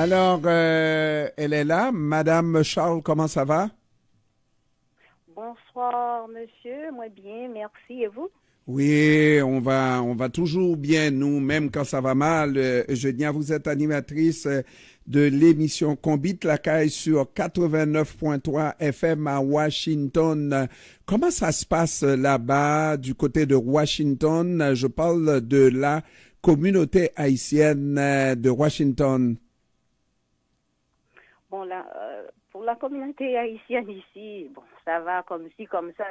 Alors, elle est là. Madame Charles, comment ça va? Bonsoir, monsieur. Moi bien, merci. Et vous? Oui, on va toujours bien, nous, même quand ça va mal. Eugénia, vous êtes animatrice de l'émission Combit la caille sur 89.3 FM à Washington. Comment ça se passe là-bas, du côté de Washington? Je parle de la communauté haïtienne de Washington. Bon, là, pour la communauté haïtienne ici, bon, ça va comme ci, comme ça,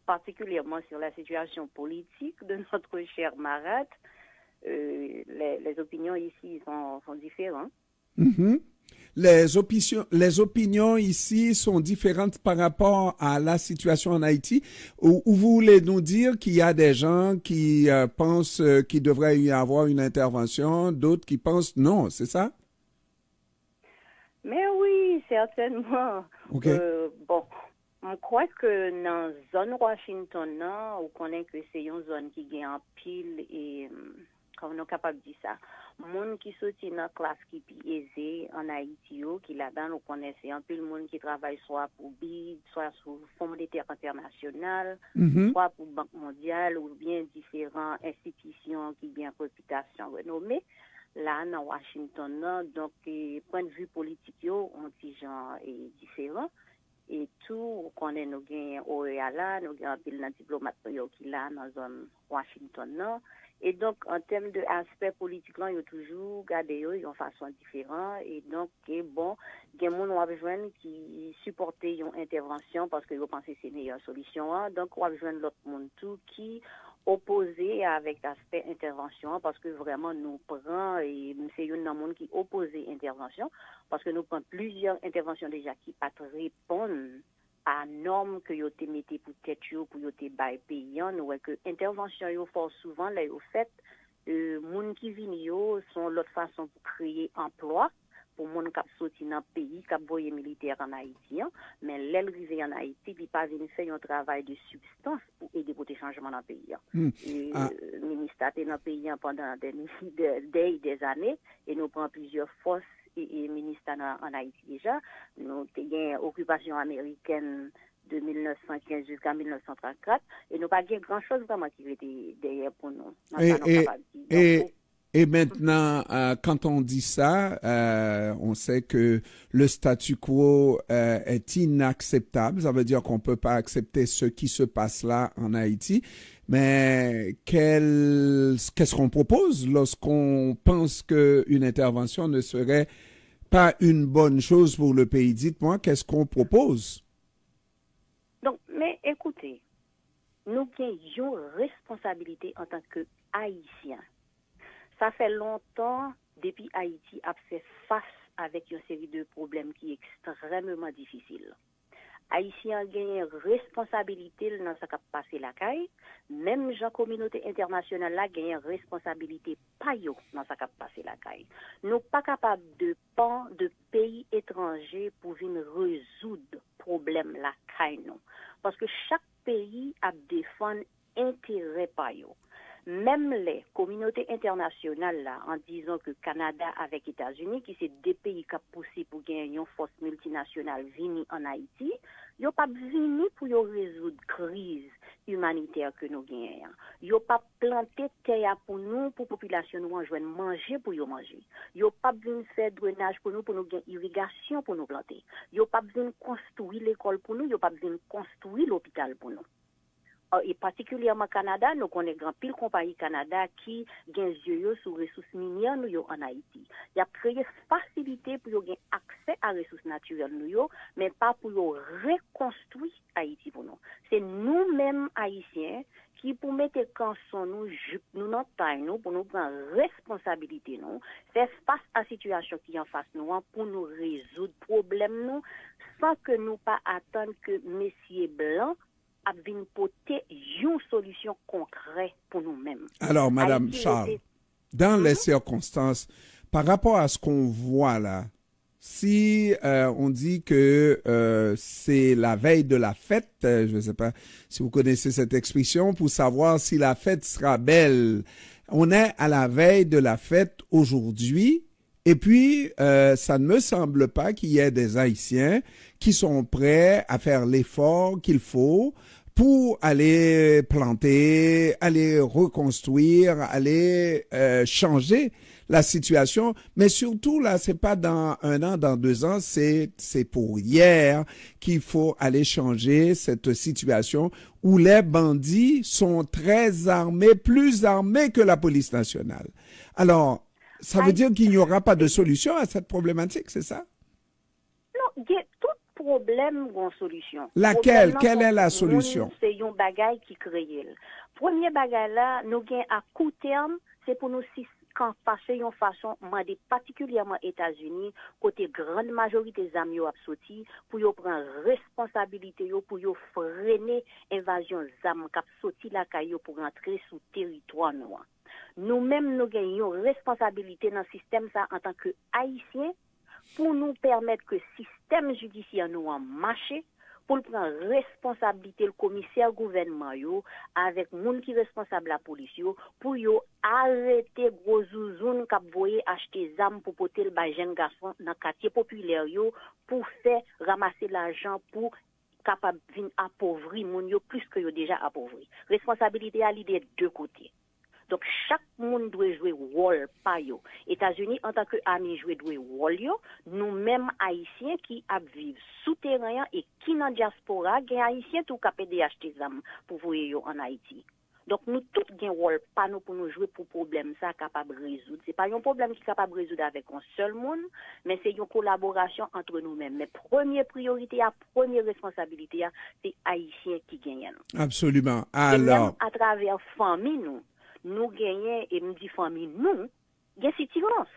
particulièrement sur la situation politique de notre cher Marat. Les opinions ici sont différentes. Mm-hmm. Les opinions ici sont différentes par rapport à la situation en Haïti. Ou vous voulez nous dire qu'il y a des gens qui pensent qu'il devrait y avoir une intervention, d'autres qui pensent non, c'est ça? Mais oui, certainement. Okay. Bon, je crois que dans la zone Washington, on connaît que c'est une zone qui gagne en pile et, comme on est capable de dire ça, monde qui sortit dans la classe qui est aisée en Haïti, qui là-dedans, nous connaissons un peu le monde qui travaille soit pour BID, soit sur Fonds monétaire international, soit pour Banque mondiale ou bien différentes institutions qui ont bien réputation renommée. Là, dans Washington, donc, point de vue politique, on petit genre est différent. Et tout, on connaît nos gains OEA là, nous gagnons un peu de diplomate qui là, dans la zone Washington. Et donc, en termes d'aspect politique, là, il y a toujours gardé une façon différente. Et donc, bon, il y a des gens qui supportent une intervention parce qu'ils pensent que c'est une meilleure solution. Donc, on va joindre l'autre monde tout qui opposé avec l'aspect intervention parce que vraiment nous prenons et c'est un monde qui opposé intervention parce que nous prenons plusieurs interventions déjà qui pas répondent à normes que vous te mettez pour tête pour vous te bail payant nous que intervention yo fort souvent là au fait monde qui viennent yo sont l'autre façon pour créer emploi pour moun k'ap sorti dans pays k'ap voyer militaire en Haïti mais l'aile rivé en Haïti il pas venir faire un travail de substance pour aider pour des changements dans le pays le ministère est dans le pays pendant des années et nous prenons plusieurs forces et ministères en Haïti déjà nous avons occupation américaine de 1915 jusqu'à 1934 et nous pas grand chose vraiment qui était derrière pour nous. Et maintenant, quand on dit ça, on sait que le statu quo est inacceptable. Ça veut dire qu'on peut pas accepter ce qui se passe là en Haïti. Mais qu'est-ce qu'on propose lorsqu'on pense qu'une intervention ne serait pas une bonne chose pour le pays? Dites-moi, qu'est-ce qu'on propose? Donc, mais écoutez, nous avons une responsabilité en tant qu'Haïtiens. Ça fait longtemps, depuis Haïti, a fait face avec une série de problèmes qui est extrêmement difficile. Haïtiens ont une responsabilité dans ce qui a passé la caille. Même la communauté internationale a une responsabilité pas dans ce qui a passé la caille. Nous ne sommes pas capables de pays étrangers pour venir résoudre le problème la caille. Parce que chaque pays a défendu intérêt par eux. Même les communautés internationales là, en disant que Canada avec États-Unis, qui c'est des pays qui ont poussé pour gagner une force multinationale venue en Haïti, ils n'ont pas venu pour résoudre la crise humanitaire que nous gagnons. Ils n'ont pas planté terre pour nous, pour la population nous en manger pour nous manger. Ils n'ont pas besoin de faire drainage pour nous gagner irrigation pour nous planter. Ils n'ont pas besoin de construire l'école pour nous, ils n'ont pas besoin de construire l'hôpital pour nous. Et particulièrement Canada, nous connaissons grand pile compagnie Canada qui gagne yeux sur les ressources minières nous en Haïti. Il a créé facilité pour gagner accès à ressources naturelles nous, mais pas pour reconstruire Haïti pour nous. C'est nous-mêmes Haïtiens qui pour mettre canson nous dans taille nous pour nous prendre responsabilité nous, faire face à la situation qui en face nous pour nous résoudre problème nous sans que nous pas attendre que messieurs blancs a venir porter une solution concrète pour nous-mêmes. Alors, Madame Charles, dans les circonstances, par rapport à ce qu'on voit là, si on dit que c'est la veille de la fête, je ne sais pas si vous connaissez cette expression, pour savoir si la fête sera belle. On est à la veille de la fête aujourd'hui Et puis, ça ne me semble pas qu'il y ait des Haïtiens qui sont prêts à faire l'effort qu'il faut pour aller planter, aller reconstruire, aller changer la situation. Mais surtout, là, c'est pas dans 1 an, dans 2 ans, c'est pour hier qu'il faut aller changer cette situation où les bandits sont très armés, plus armés que la police nationale. Alors, ça veut dire qu'il n'y aura pas de solution à cette problématique, c'est ça? Non, tout problème ou une solution. Laquelle? Quelle est la solution? C'est un bagage qui crée. Premier bagage là, nous gain à court terme, c'est pour nous quand passer une façon, particulièrement États-Unis, côté grande majorité des amis ont sorti pour yo prendre responsabilité pour yo freiner invasion zam k'ap sorti la caillou pour rentrer sous territoire noir. Nous-mêmes nous gagnons responsabilité dans le système ça en tant que haïtiens pour nous permettre que le système judiciaire nous en marche, pour prendre responsabilité le commissaire gouvernement yo avec moun qui responsable la police yo pour yo arrêter gros zouzoun k'ap voyer acheter zam pour porter le ba jeune garçon dans quartier populaire yo pour faire ramasser l'argent pour capable vinn appauvrir moun yo plus que yo déjà appauvri. Responsabilité à l'idée de deux côtés. Donc, chaque monde doit jouer rôle par yo. États-Unis, en tant que amis, doit jouer rôle yo. Nous-mêmes, Haïtiens qui vivent souterrain et qui dans diaspora, les Haïtiens tout capable d'acheter des armes pour voyer yo en Haïti. Donc, nous tous gain rôle pas nous pour nous jouer pour problème ça capable résoudre. C'est pas un problème qui est capable de résoudre avec un seul monde, mais c'est une collaboration entre nous-mêmes. Mais première priorité, première responsabilité, c'est Haïtiens qui gagnent. Absolument. Alors, et même à travers famille nous gagnons, et me dit famille, nous, il y a cette tirance.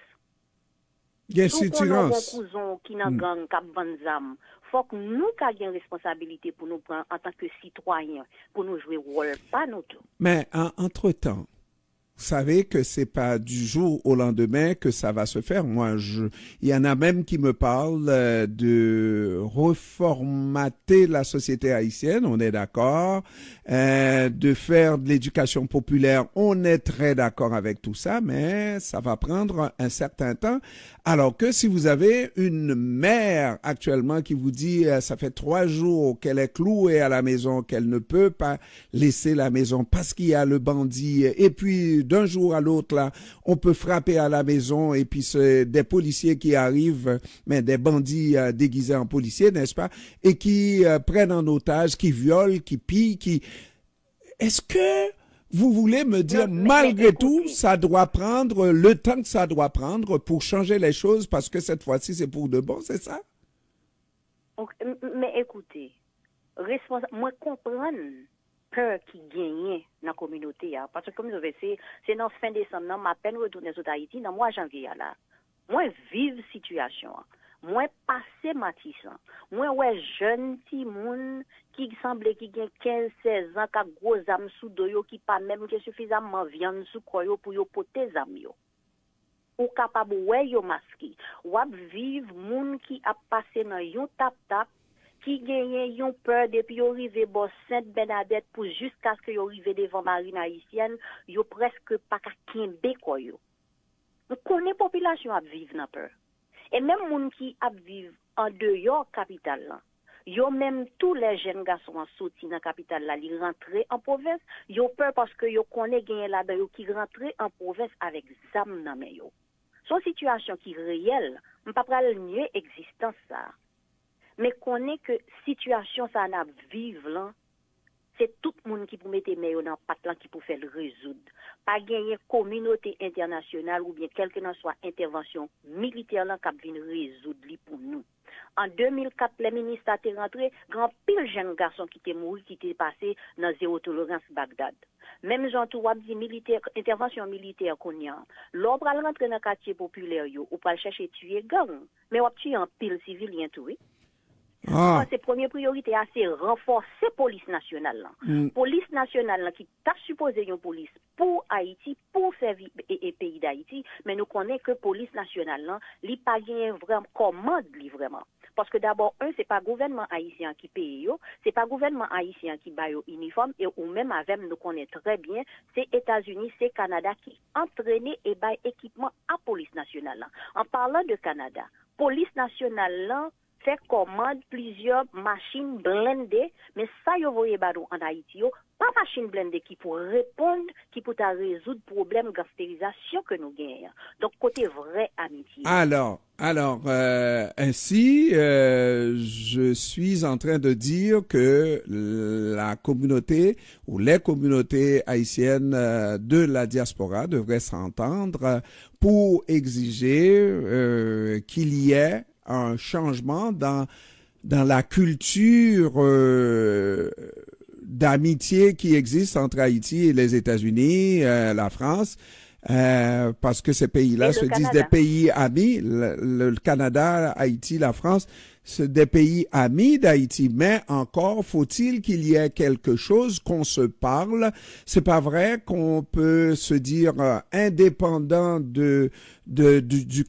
Il y a cette tirance. Nous avons qui n'a gang, cap banzam. Faut que nous ayons une responsabilité pour nous prendre en tant que citoyens, pour nous jouer rôle, pas nous tout. Mais entre-temps, vous savez que c'est pas du jour au lendemain que ça va se faire. Moi, il y en a même qui me parlent de reformater la société haïtienne, on est d'accord, de faire de l'éducation populaire, on est très d'accord avec tout ça, mais ça va prendre un certain temps. Alors que si vous avez une mère actuellement qui vous dit ça fait 3 jours qu'elle est clouée à la maison, qu'elle ne peut pas laisser la maison parce qu'il y a le bandit, et puis d'un jour à l'autre, là, on peut frapper à la maison et puis c'est des policiers qui arrivent, mais des bandits déguisés en policiers, n'est-ce pas, et qui prennent en otage, qui violent, qui pillent, qui... Est-ce que vous voulez me dire, malgré tout, ça doit prendre le temps que ça doit prendre pour changer les choses parce que cette fois-ci, c'est pour de bon, c'est ça? Mais écoutez, moi comprendre peur qui gagne dans la communauté, parce que comme je vais dire, c'est dans fin décembre, ma peine retourner sur Haïti, dans le mois janvier, là. Moi, vive situation. Moi, passé Matissan. Moi, ouais, jeune petit moun qui semble qui gagne 15-16 ans, qui a gros âme sous doyo, qui pas même que suffisamment viande sous koyo pour yo poter âme yo. Ou capable ouais yo masqué. Ou vivre moun qui a passé dans yon tap-tap, qui gagne yon peur depuis yo rive bo Sainte Bernadette pour jusqu'à ce que yo rive devant marine haïtienne, yo presque pas ka kembe koyo. Nous connaissons la population à vivre dans peur. Et même les gens qui vivent en dehors capitale là, yo même tous les jeunes garçons en sorti dans la capitale là, ils rentrent en province, yo peur parce que yo connaît gagner là dedans qui rentrent en province avec zam nan men yo. Son situation qui réelle, on pas pral nier existence ça. Mais connaît que situation ça n'a vivre là, c'est tout le monde qui peut mettre main dans pat là qui peut faire le résoudre. Pas gagner communauté internationale ou bien quelque soit intervention militaire là qui vient résoudre li pour nous. En 2004, les ministres étaient rentrés, grand pile jeunes garçons qui étaient morts, qui étaient passés dans zéro tolérance Bagdad. Même gens tout dit militaire, intervention militaire qu'on y a. L'on va rentrer dans le quartier populaire ou pas chercher tuer gang, mais on tuer en pile civilien tout oui. Ah. C'est première priorité, c'est renforcer la police nationale. Police nationale là, qui t'a supposé une police pour Haïti, pour servir et pays d'Haïti, mais nous connaissons que police nationale là, li pas gagne vraiment commande li vraiment. Parce que d'abord, c'est pas gouvernement haïtien qui paye yo, c'est pas gouvernement haïtien qui baille au uniforme, et ou même avec nous connaît très bien, c'est États-Unis, c'est Canada qui entraîne et baille équipement à police nationale. En parlant de Canada, police nationale là, fait commande plusieurs machines blindées, mais ça, yo voyez en Haïti, yo, pas machine blindée qui pour répondre, qui pour résoudre le problème de gastérisation que nous gagnons. Donc, côté vrai amitié. Ainsi, je suis en train de dire que la communauté ou les communautés haïtiennes de la diaspora devraient s'entendre pour exiger qu'il y ait un changement dans la culture d'amitié qui existe entre Haïti et les États-Unis, la France, parce que ces pays-là se disent des pays amis. Le Canada, Haïti, la France, c'est des pays amis d'Haïti, mais encore faut-il qu'il y ait quelque chose, qu'on se parle. C'est pas vrai qu'on peut se dire indépendant du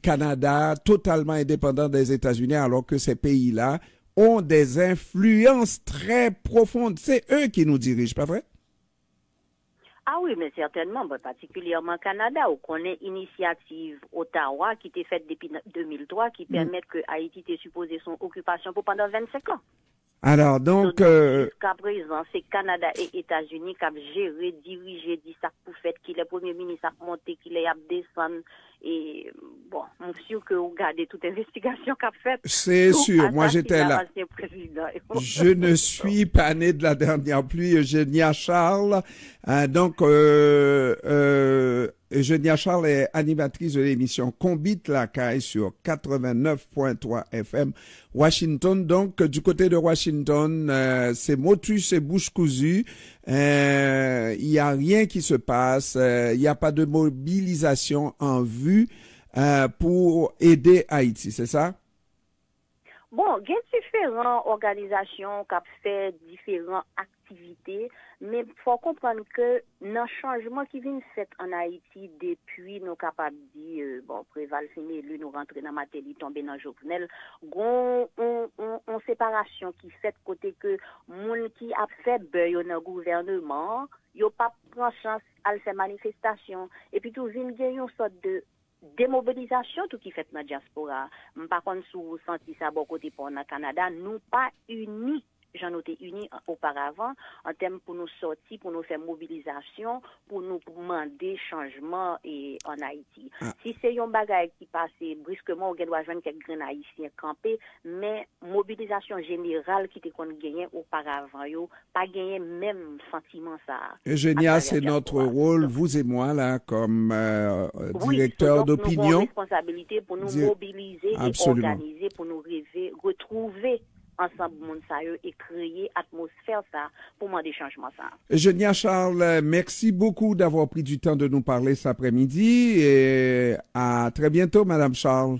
Canada, totalement indépendant des États-Unis, alors que ces pays-là ont des influences très profondes. C'est eux qui nous dirigent, pas vrai? Ah oui, mais certainement, particulièrement Canada, où on a initiative Ottawa qui était faite depuis 2003 qui permet que Haïti ait supposé son occupation pour pendant 25 ans. Alors, donc jusqu'à présent, c'est Canada et États-Unis qui ont géré, dirigé, dit ça pour fait, qu'il est premier ministre a monté, qu'il est à descendre. Et bon, je suis sûr que vous regardez toute investigation qu'a faite. C'est sûr, moi j'étais là. Je ne suis pas né de la dernière pluie, Eugénia Charles. Eugénia Charles est animatrice de l'émission Combite la caille sur 89.3 FM Washington. Donc, du côté de Washington, c'est motus, c'est bouche cousue. Il y a rien qui se passe. Il n'y a pas de mobilisation en vue pour aider Haïti, c'est ça? Bon, il y a différentes organisations qui ont fait différentes activités, mais il faut comprendre que dans le changement qui vient fait en Haïti depuis nous capables de dire, Préval fini élu, nous rentrer dans Matéli, tomber dans Jovenel, on séparation qui fait côté que moun qui a fait beurre dans le gouvernement, yo pas prend chance à faire manifestation, et puis tout vient gagner une sorte de démobilisation tout qui fait dans la diaspora. Par contre, si vous sentez ça bon côté pour le Canada, nous pas unis, j'en étais unis auparavant, en termes pour nous sortir, pour nous faire mobilisation, pour nous demander changement en Haïti. Si c'est un bagage qui passe brusquement, on doit joindre quelques grands haïtiens campés, mais mobilisation générale qui était qu'on gagnait auparavant, yo, pas gagné même sentiment ça. Eugénia, c'est notre rôle, vous et moi, là, comme directeur d'opinion. Nous avons une responsabilité pour nous mobiliser et organiser, pour nous retrouver ensemble et créer atmosphère ça pour demander changement ça. Eugénia Charles, merci beaucoup d'avoir pris du temps de nous parler cet après-midi et à très bientôt, Madame Charles.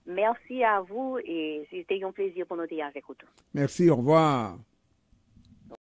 Merci à vous et c'était un plaisir pour nous être avec vous. Merci, au revoir.